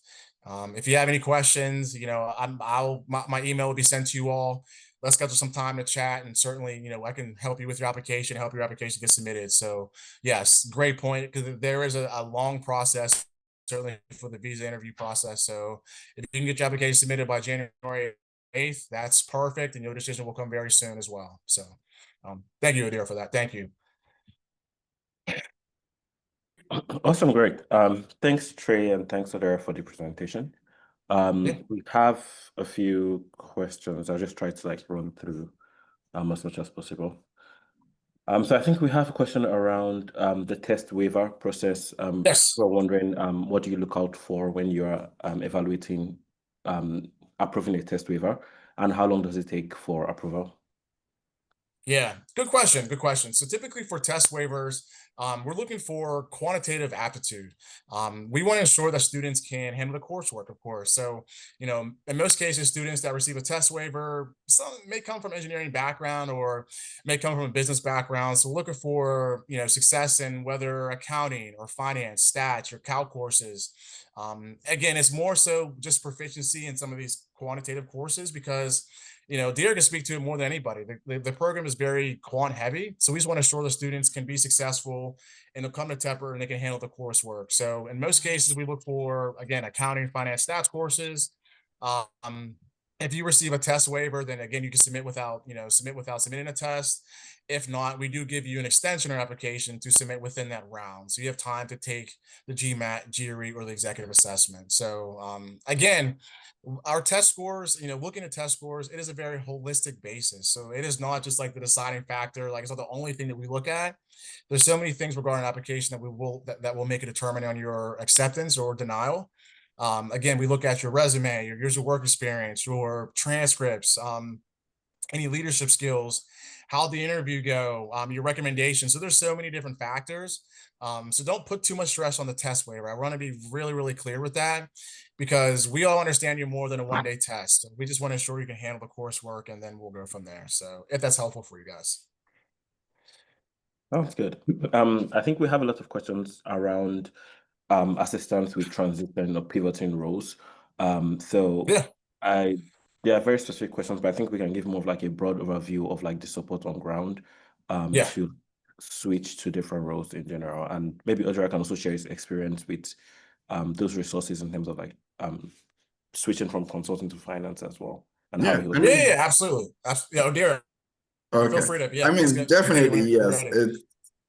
If you have any questions, my email will be sent to you all. Let's schedule some time to chat, and certainly, I can help you with your application, help your application get submitted. So yes, great point, because there is a long process, certainly for the visa interview process. So if you can get your application submitted by January 8th, that's perfect, and your decision will come very soon as well. So thank you, Adira, for that. Thank you. Awesome, great. Thanks, Trey, and thanks, Adara, for the presentation. Yeah. We have a few questions. I'll just try to like run through as much as possible. So I think we have a question around the test waiver process. Yes. We're wondering what do you look out for when you're evaluating approving a test waiver, and how long does it take for approval? Yeah, good question. Good question. So typically for test waivers, we're looking for quantitative aptitude. We want to ensure that students can handle the coursework, of course. So, in most cases, students that receive a test waiver, some may come from engineering background or may come from a business background. So we're looking for, success in whether accounting or finance, stats, or calc courses. Again, it's more so just proficiency in some of these quantitative courses because Deer can speak to it more than anybody. The program is very quant heavy. So we just want to ensure the students can be successful and they'll come to Tepper and they can handle the coursework. So in most cases, we look for, again, accounting, finance, stats courses. If you receive a test waiver, then again, you can submit without submitting a test. If not, we do give you an extension or application to submit within that round. So you have time to take the GMAT, GRE, or the executive assessment. So again, our test scores, looking at test scores, it is a very holistic basis. So it is not just like the deciding factor. Like it's not the only thing that we look at. There's so many things regarding application that will make a determinant on your acceptance or denial. Again, we look at your resume, your years of work experience, your transcripts, any leadership skills, how the interview go, your recommendations. So there's so many different factors. So don't put too much stress on the test waiver. I want to be really, really clear with that because we all understand you're more than a one-day test. We just want to ensure you can handle the coursework and then we'll go from there. So if that's helpful for you guys. Sounds good. I think we have a lot of questions around assistance with transition or pivoting roles. So Yeah. there are very specific questions, but I think we can give more of like a broad overview of like the support on ground Yeah. to switch to different roles in general. And maybe Audrey can also share his experience with those resources in terms of like switching from consulting to finance as well. And how Yeah, he I was. mean, Yeah, absolutely. Yeah, Dear, feel okay. free to, I please mean, continue definitely, when you're yes. ready.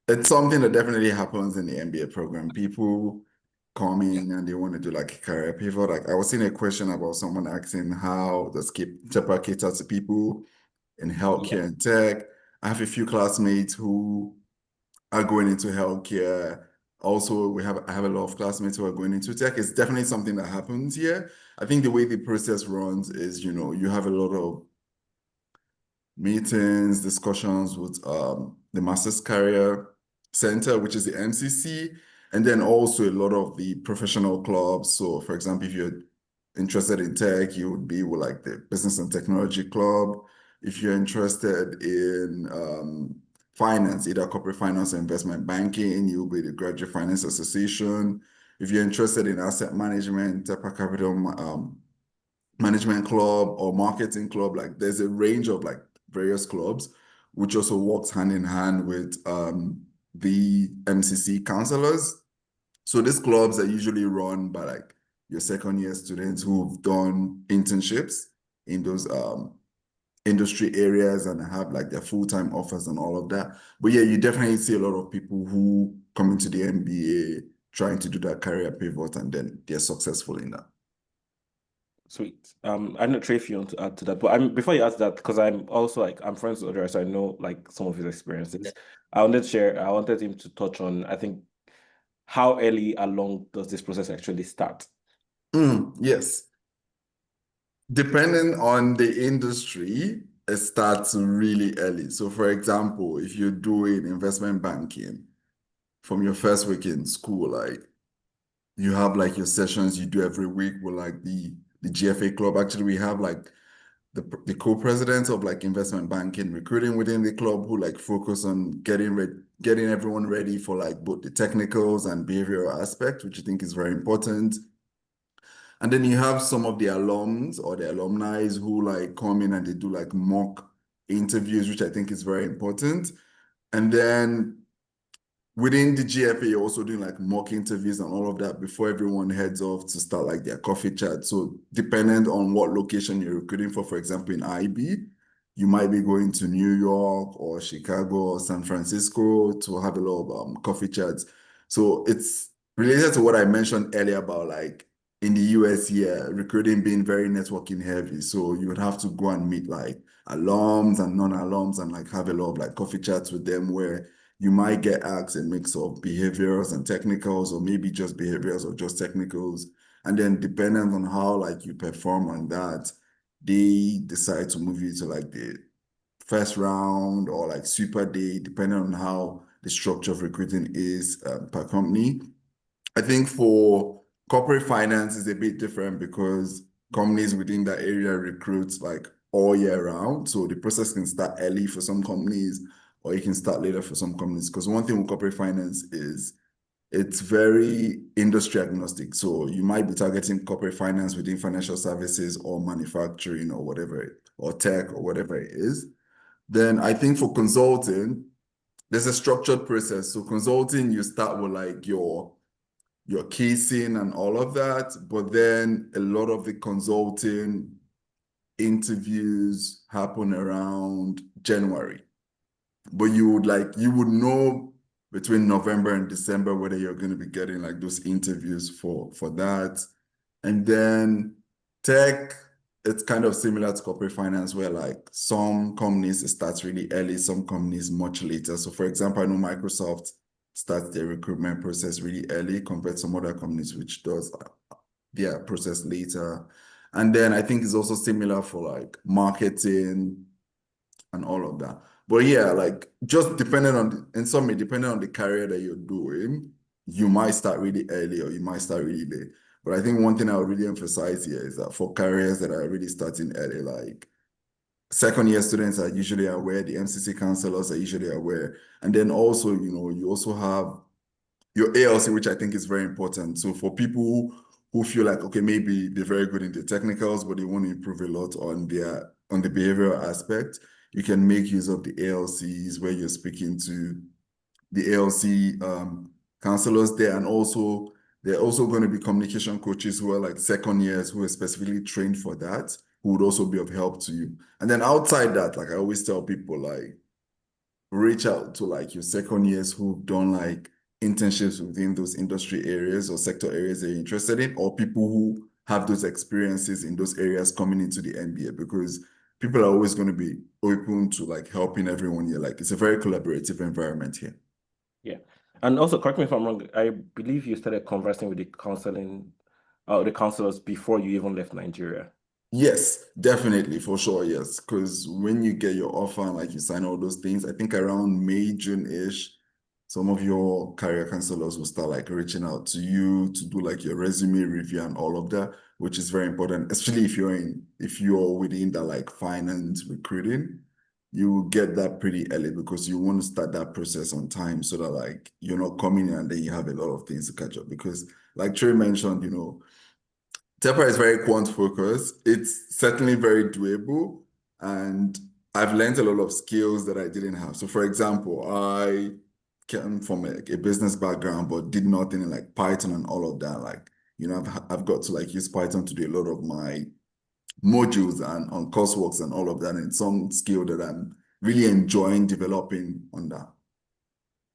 It's something that definitely happens in the MBA program. People come Yeah. in and they want to do like a career pivot. Like I was seeing a question about someone asking how does Tepper cater to people in healthcare and tech. I have a few classmates who are going into healthcare. Also, I have a lot of classmates who are going into tech. It's definitely something that happens here. I think the way the process runs is, you have a lot of meetings, discussions with the Masters Career Center, which is the MCC, and then also a lot of the professional clubs. So, for example, if you're interested in tech, you would be with like the Business and Technology Club. If you're interested in finance, either corporate finance or investment banking, you'll be the Graduate Finance Association. If you're interested in asset management, Tepper Capital Management Club or Marketing Club, like there's a range of like various clubs, which also works hand in hand with the MCC counselors. So these clubs are usually run by like your second year students who've done internships in those industry areas and have like their full-time offers and all of that. But yeah, you definitely see a lot of people who coming to the MBA, trying to do that career pivot, and then they're successful in that. Sweet. I'm not sure if you want to add to that, but before you ask that, because I'm also like I'm friends with Odera, so I know like some of his experiences. I wanted him to touch on, I think, how early along does this process actually start? Yes. Depending on the industry, it starts really early. So for example, if you're doing investment banking from your first week in school, like you have like your sessions you do every week with like the GFA club. Actually, we have like the co-presidents of like investment banking recruiting within the club who like focus on getting everyone ready for like both the technicals and behavioral aspect, which I think is very important. And then you have some of the alums or the alumni who like come in and they do like mock interviews, which I think is very important. And then within the GFA, you're also doing like mock interviews and all of that before everyone heads off to start like their coffee chat. So dependent on what location you're recruiting for example, in IB, you might be going to New York or Chicago or San Francisco to have a lot of coffee chats. So it's related to what I mentioned earlier about like in the US, yeah, recruiting being very networking heavy. So you would have to go and meet like alums and non-alums and like have a lot of like coffee chats with them where you might get asked a mix of behaviors and technicals, or maybe just behaviors or just technicals. And then depending on how like you perform on that, they decide to move you to like the first round or like super day, depending on how the structure of recruiting is per company. I think for corporate finance is a bit different because companies within that area recruit like all year round. So the process can start early for some companies, or you can start later for some companies. Because one thing with corporate finance is it's very industry agnostic. So you might be targeting corporate finance within financial services or manufacturing or whatever, or tech or whatever it is. Then I think for consulting, there's a structured process. So consulting, you start with like your casing and all of that, but then a lot of the consulting interviews happen around January. But you would know between November and December whether you're going to be getting like those interviews for that. And then tech, it's kind of similar to corporate finance where like some companies it starts really early, some companies much later. So for example, I know Microsoft starts their recruitment process really early compared to some other companies which does their process later. And then I think it's also similar for like marketing and all of that. But yeah, like just depending on depending on the career that you're doing, you might start really early or you might start really late. But I think one thing I would really emphasize here is that for careers that are really starting early, like second year students are usually aware, the MCC counselors are usually aware. And then also, you also have your ALC, which I think is very important. So for people who feel like, okay, maybe they're very good in the technicals, but they want to improve a lot on the behavioral aspect, you can make use of the ALCs where you're speaking to the ALC counselors there. And also, there are also going to be communication coaches who are like second years who are specifically trained for that, who would also be of help to you. And then outside that, like I always tell people, like reach out to like your second years who've done like internships within those industry areas or sector areas that you're interested in, or people who have those experiences in those areas coming into the MBA, because people are always going to be open to like helping everyone here. Like it's a very collaborative environment here. Yeah. And also, correct me if I'm wrong, I believe you started conversing with the counselors before you even left Nigeria. Yes, definitely, for sure, yes. Because when you get your offer and like you sign all those things, I think around May, June-ish, some of your career counselors will start like reaching out to you to do like your resume review and all of that, which is very important, especially if you're within that like finance recruiting, you will get that pretty early because you want to start that process on time so that like you're not coming in and then you have a lot of things to catch up. Because like Trey mentioned, Tepper is very quant focused. It's certainly very doable. And I've learned a lot of skills that I didn't have. So for example, I came from a business background, but did nothing in like Python and all of that. Like, I've got to like use Python to do a lot of my modules and on courseworks and all of that. And it's some skill that I'm really enjoying developing on that.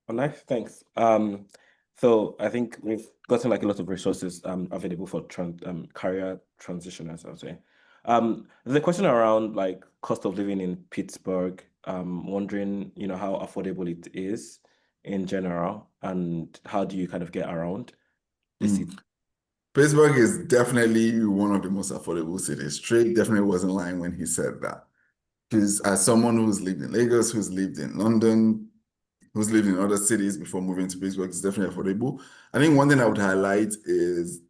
Oh, nice, thanks. So I think we've gotten like a lot of resources available for career transitioners, I would say. There's a question around like cost of living in Pittsburgh. Wondering, how affordable it is in general, and how do you kind of get around the city? Pittsburgh is definitely one of the most affordable cities. Trey definitely wasn't lying when he said that. Because as someone who's lived in Lagos, who's lived in London, who's lived in other cities before moving to Pittsburgh, it's definitely affordable. I think one thing I would highlight is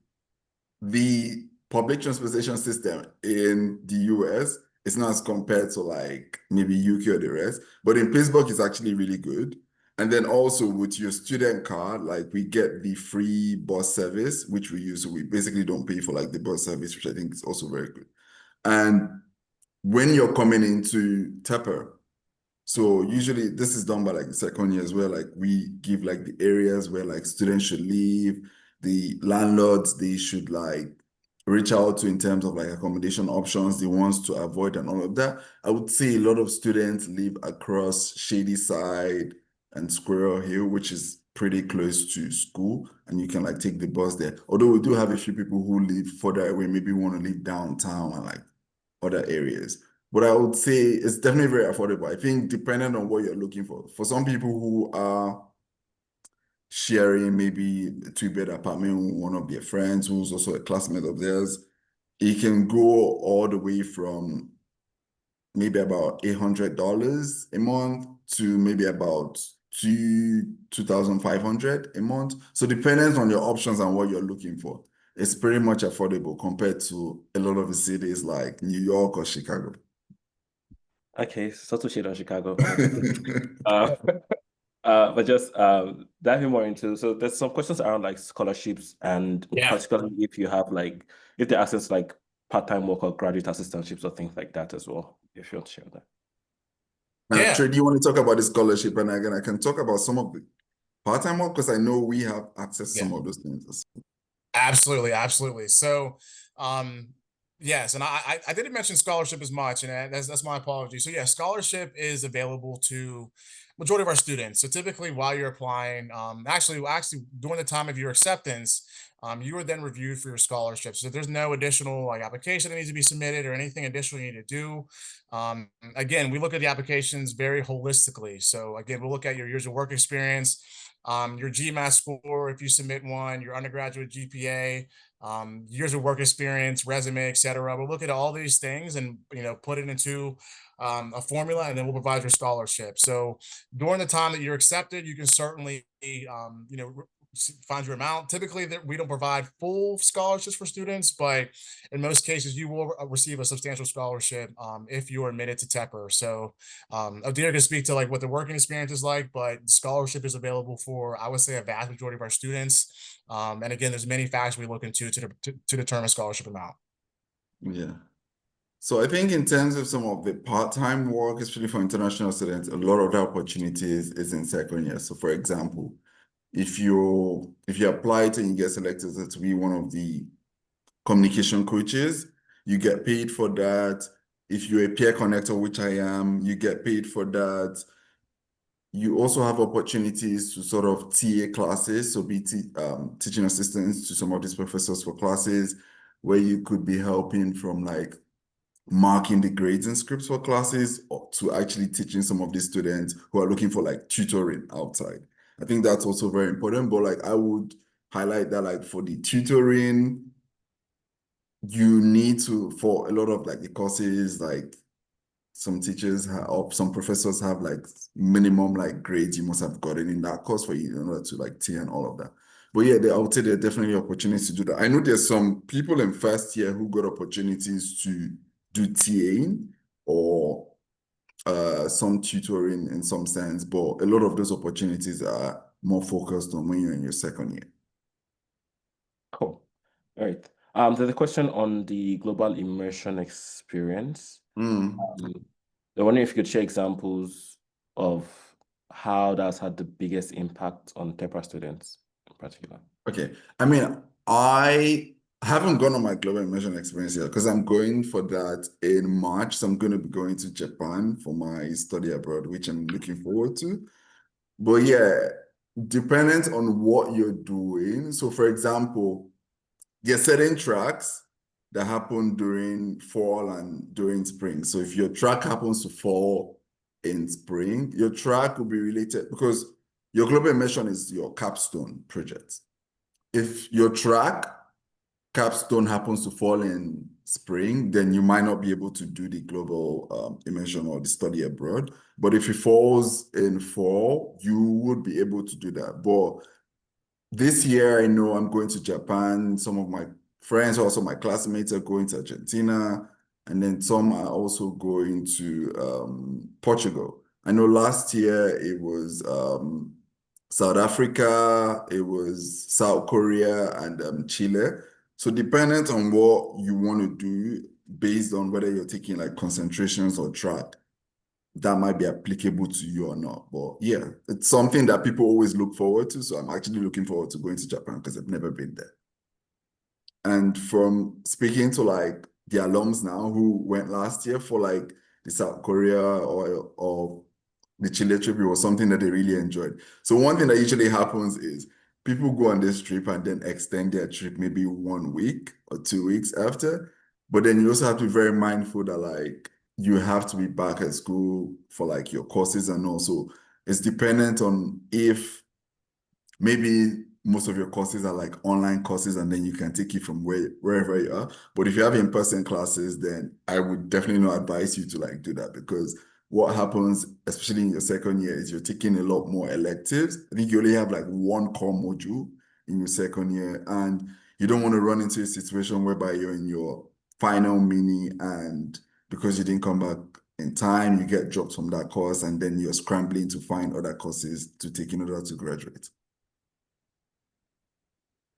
the public transportation system in the US is not as compared to like maybe UK or the rest, but in Pittsburgh it's actually really good. And then also with your student card, like we get the free bus service, which we use. So we basically don't pay for like the bus service, which I think is also very good. And when you're coming into Tepper, so usually this is done by like the second years where like we give like the areas where like students should live, the landlords, they should like reach out to in terms of like accommodation options, the ones to avoid and all of that. I would say a lot of students live across Shady Side and Squirrel Hill, which is pretty close to school, and you can like take the bus there. Although we do have a few people who live further away, maybe want to live downtown and like other areas. But I would say it's definitely very affordable. I think depending on what you're looking for some people who are sharing maybe a two-bed apartment with one of their friends who's also a classmate of theirs, it can go all the way from maybe about $800 a month to maybe about 2,500 a month. So depending on your options and what you're looking for, it's pretty much affordable compared to a lot of the cities like New York or Chicago. Okay, subtle shade on Chicago. But just diving more into, so there's some questions around like scholarships, and Yeah. particularly if you have like, if they access like part-time work or graduate assistantships or things like that as well, if you want to share that. Yeah. Trey, do you want to talk about the scholarship? And again, I can talk about some of the part-time work because I know we have access to some of those things as well. Absolutely, absolutely. So, yes, and I didn't mention scholarship as much, and that's my apology. So yeah, scholarship is available to majority of our students. So typically, while you're applying, actually during the time of your acceptance, you are then reviewed for your scholarship. So there's no additional like application that needs to be submitted or anything additional you need to do. Again, we look at the applications very holistically. So again, we'll look at your years of work experience, your GMAT score, if you submit one, your undergraduate GPA, years of work experience, resume, etc. We'll look at all these things and put it into a formula, and then we'll provide your scholarship. So during the time that you're accepted, you can certainly find your amount. Typically, that we don't provide full scholarships for students, but in most cases, you will receive a substantial scholarship if you are admitted to Tepper. So, Adir can speak to like what the working experience is like, but scholarship is available for, I would say, a vast majority of our students. And again, there's many factors we look into to determine scholarship amount. Yeah. So I think in terms of some of the part-time work, especially for international students, a lot of the opportunities is in second year. So for example, if you apply and you get selected to be one of the communication coaches, you get paid for that. If you're a peer connector, which I am, you get paid for that. You also have opportunities to sort of TA classes, so be teaching assistants to some of these professors for classes where you could be helping from like marking the grades and scripts for classes to actually teaching some of these students who are looking for like tutoring outside. I think that's also very important, but like I would highlight that like for the tutoring, you need to, for a lot of like the courses, like some teachers or some professors have like minimum like grades you must have gotten in that course for you in order to like T and all of that. But yeah, I would say there are definitely opportunities to do that. I know there's some people in first year who got opportunities to do TAing or some tutoring in some sense, but a lot of those opportunities are more focused on when you're in your second year. Cool. All right. There's a question on the global immersion experience. I'm wondering if you could share examples of how that's had the biggest impact on Tepper students in particular. Okay. I mean, I haven't gone on my global immersion experience yet because I'm going for that in March. So I'm going to be going to Japan for my study abroad, which I'm looking forward to. But yeah, dependent on what you're doing. So for example, there are certain tracks that happen during fall and during spring. So if your track happens to fall in spring, your track will be related because your global immersion is your capstone project. If your track capstone happens to fall in spring, then you might not be able to do the global immersion or the study abroad. But if it falls in fall, you would be able to do that. But this year, I know I'm going to Japan. Some of my friends, also my classmates, are going to Argentina, and then some are also going to Portugal. I know last year it was South Africa, it was South Korea, and Chile. So dependent on what you want to do, based on whether you're taking like concentrations or track, that might be applicable to you or not. But yeah, it's something that people always look forward to. So I'm actually looking forward to going to Japan because I've never been there. And from speaking to like the alums now who went last year for like the South Korea or the Chile trip, it was something that they really enjoyed. So one thing that usually happens is people go on this trip and then extend their trip maybe 1 week or 2 weeks after. But then you also have to be very mindful that like you have to be back at school for like your courses, and also it's dependent on if maybe most of your courses are like online courses and then you can take it from wherever you are. But if you have in-person classes, then I would definitely not advise you to like do that, because what happens, especially in your second year, is you're taking a lot more electives. I think you only have like one core module in your second year, and you don't want to run into a situation whereby you're in your final mini and because you didn't come back in time, you get dropped from that course, and then you're scrambling to find other courses to take in order to graduate.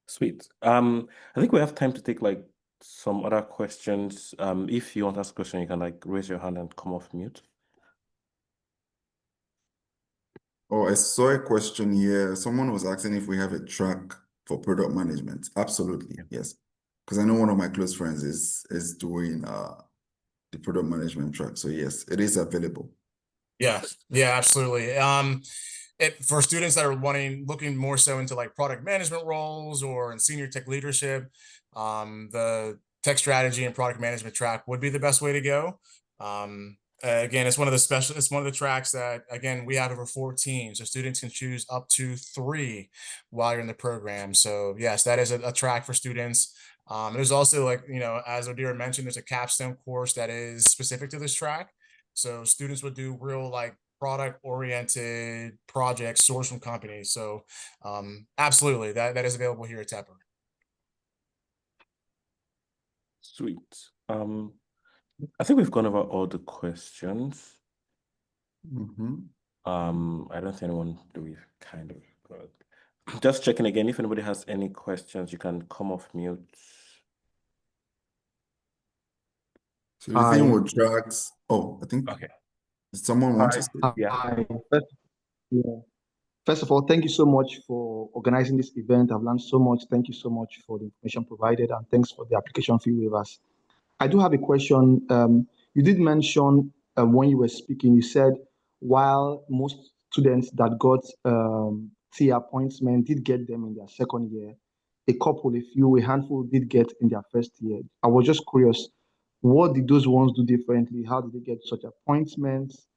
Sweet. I think we have time to take like some other questions. If you want to ask a question, you can like raise your hand and come off mute. Oh, I saw a question here. Someone was asking if we have a track for product management. Absolutely, yes. Because I know one of my close friends is doing the product management track. So yes, it is available. Yeah, absolutely. For students that are looking more so into like product management roles or in senior tech leadership, the tech strategy and product management track would be the best way to go. Again, it's one of the tracks that, again, we have over 14, so students can choose up to 3 while you're in the program. So yes, that is a track for students. There's also, like, as Odira mentioned, there's a capstone course that is specific to this track. So students would do real like product-oriented projects sourced from companies. So absolutely, that is available here at Tepper. Sweet. I think we've gone over all the questions. I don't see anyone that we've kind of got. Just checking again, if anybody has any questions, you can come off mute. So the thing with tracks, I think Okay. Someone wants to speak. Yeah. Hi. First of all, thank you so much for organizing this event. I've learned so much. Thank you so much for the information provided, and thanks for the application fee waivers. I do have a question. You did mention when you were speaking, you said while most students that got TIA appointment did get them in their second year, a handful did get in their first year. I was just curious, what did those ones do differently? How did they get such appointments?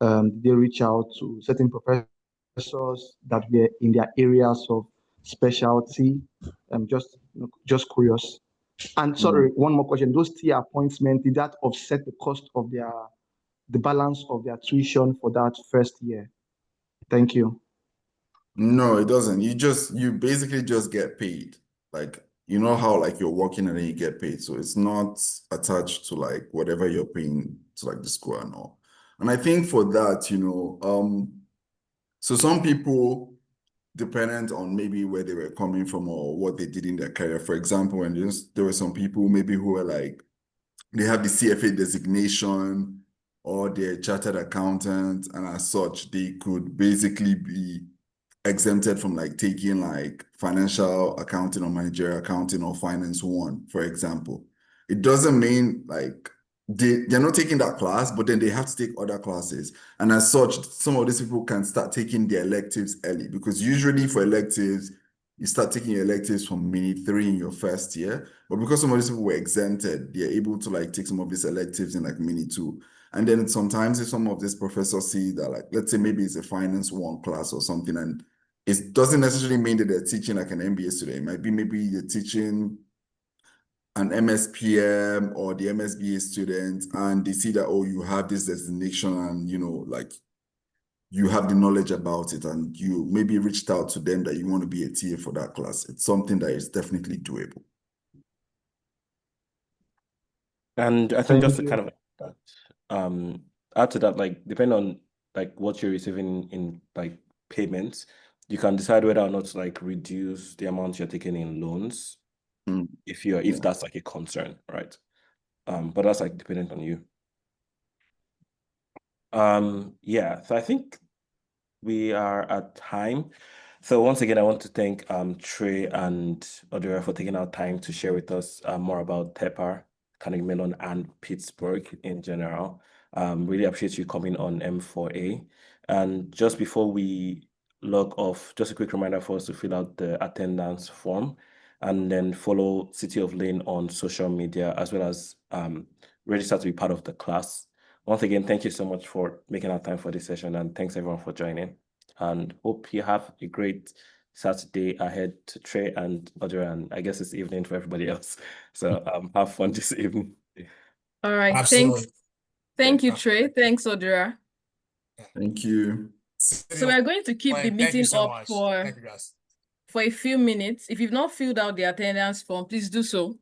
Did they reach out to certain professors that were in their areas of specialty? Just curious. And sorry, one more question. Those tier appointments, did that offset the cost of the balance of their tuition for that first year? Thank you. No, it doesn't. You basically just get paid. Like, you know how like you're working and then you get paid. So it's not attached to like whatever you're paying to like the school and all. And I think for that, so some people, dependent on maybe where they were coming from or what they did in their career. For example, when there were some people maybe who were like, they have the CFA designation or they're a chartered accountant, and as such, they could basically be exempted from like taking like financial accounting or managerial accounting or finance 1, for example. It doesn't mean like they're not taking that class, but then they have to take other classes. And as such, some of these people can start taking their electives early, because usually for electives, you start taking your electives from mini 3 in your first year. But because some of these people were exempted, they're able to like take some of these electives in like mini 2. And then sometimes if some of these professors see that, like, let's say maybe it's a finance 1 class or something, and it doesn't necessarily mean that they're teaching like an MBA student. It might be maybe you're teaching an MSPM or the MSBA student, and they see that, oh, you have this designation and, you know, like you have the knowledge about it, and you maybe reached out to them that you want to be a TA for that class. It's something that is definitely doable. And I think just to Thank kind of add to that, like depending on like what you're receiving in like payments, you can decide whether or not to like reduce the amount you're taking in loans if that's like a concern, right? But that's like dependent on you. Yeah, so I think we are at time. So once again, I want to thank Trey and Odira for taking our time to share with us more about Tepper, Carnegie Mellon, and Pittsburgh in general. Really appreciate you coming on M4A. And just before we log off, just a quick reminder for us to fill out the attendance form and then follow City of Lane on social media, as well as register to be part of the class. Once again, thank you so much for making our time for this session, and thanks everyone for joining. And hope you have a great Saturday ahead to Trey and Audrey, and I guess it's evening for everybody else. So have fun this evening. All right. Absolutely. Thank you, Trey. Thanks, Odira. Thank you. So we're going to keep the meeting up for a few minutes. If you've not filled out the attendance form, please do so.